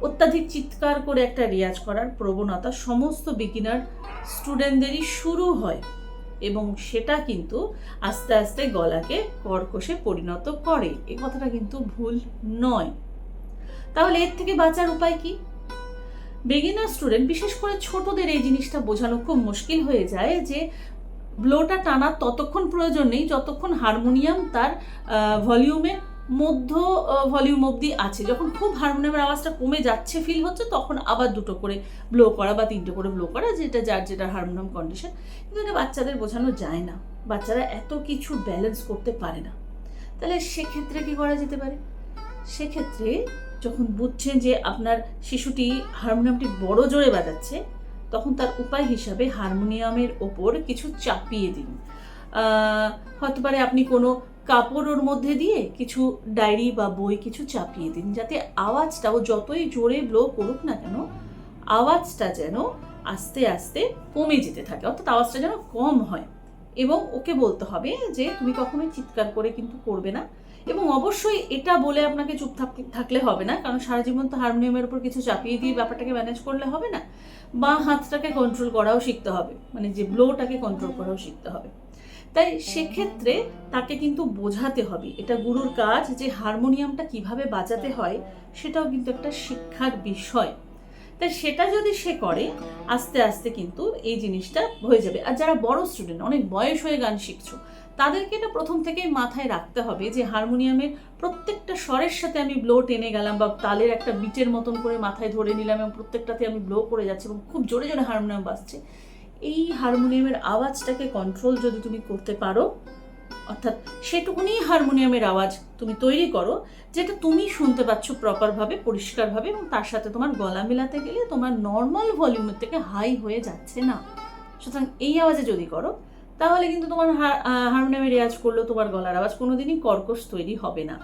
অত্যাধিক চিৎকার করে একটা রেয়াজ করার প্রবণতা সমস্ত বিগিনার স্টুডেন্টদেরই শুরু হয়, এবং সেটা কিন্তু আস্তে আস্তে গলাকে কর্কশে পরিণত করে। এই কথাটা কিন্তু ভুল নয়। তাহলে এর থেকে বাঁচার উপায় কি? বিগিনার স্টুডেন্ট, বিশেষ করে ছোটদের এই জিনিসটা বোঝানো খুব মুশকিল হয়ে যায় যে ব্লোটা টানা ততক্ষণ প্রয়োজন নেই যতক্ষণ হারমোনিয়াম তার ভলিউমের মধ্য ভলিউম অবধি আছে। যখন খুব হারমোনিয়ামের আওয়াজটা কমে যাচ্ছে ফিল হচ্ছে, তখন আবার 2টো করে ব্লো করা বা 3টে করে ব্লো করা, যেটা যার হারমোনিয়াম কন্ডিশন। কিন্তু এটা বাচ্চাদের বোঝানো যায় না, বাচ্চারা এত কিছু ব্যালেন্স করতে পারে না। তাহলে সেক্ষেত্রে কি করা যেতে পারে? সেক্ষেত্রে যখন বুঝছেন যে আপনার শিশুটি হারমোনিয়ামটি বড় জোরে বাজাচ্ছে, তখন তার উপায় হিসাবে হারমোনিয়ামের ওপর কিছু চাপিয়ে দিন। হতে পারে আপনি কোনো কাপড় ওর মধ্যে দিয়ে কিছু ডায়েরি বা বই কিছু চাপিয়ে দিন, যাতে আওয়াজটা, ও যতই জোরে ব্লো করুক না কেন, আওয়াজটা যেন আস্তে আস্তে কমে যেতে থাকে, অর্থাৎ আওয়াজটা যেন কম হয়। এবং ওকে বলতে হবে যে তুমি কখনোই চিৎকার করে কিন্তু করবে না। এবং অবশ্যই এটা বলে আপনাকে চুপ থাকলে হবে না, কারণ সারা জীবন তো হারমোনিয়ামের উপর কিছু চাপিয়ে দিয়ে ব্যাপারটাকে ম্যানেজ করলে হবে না। বা হাতটাকে কন্ট্রোল করাও শিখতে হবে, মানে যে ব্লোটাকে কন্ট্রোল করাও শিখতে হবে। তাই সেক্ষেত্রে তাকে কিন্তু বোঝাতে হবে, এটা গুরুর কাজ, যে হারমোনিয়ামটা কিভাবে বাজাতে হয় সেটাও কিন্তু একটা শিক্ষার বিষয়। তাই সেটা যদি সে করে, আস্তে আস্তে কিন্তু এই জিনিসটা হয়ে যাবে। আর যারা বড় স্টুডেন্ট, অনেক বয়স হয়ে গান শিখছো, তাদেরকে এটা প্রথম থেকেই মাথায় রাখতে হবে যে হারমোনিয়ামের প্রত্যেকটা স্বরের সাথে আমি ব্লো টেনে গেলাম, বা তালের একটা বিটের মতন করে মাথায় ধরে নিলাম এবং প্রত্যেকটাতে আমি ব্লো করে যাচ্ছি এবং খুব জোরে জোরে হারমোনিয়াম বাজছে। এই হারমোনিয়ামের আওয়াজটাকে কন্ট্রোল যদি তুমি করতে পারো, অর্থাৎ সেটুকুনি হারমোনিয়ামের আওয়াজ তুমি তৈরি করো যেটা তুমি শুনতে পাচ্ছ প্রপারভাবে, পরিষ্কারভাবে, এবং তার সাথে তোমার গলা মেলাতে গেলে তোমার নর্মাল ভলিউমের থেকে হাই হয়ে যাচ্ছে না। সুতরাং এই আওয়াজে যদি করো, তাহলে কিন্তু তোমার হারমোনিয়ামে রেয়াজ করলেও তোমার গলার আওয়াজ কোনোদিনই কর্কশ তৈরি হবে না।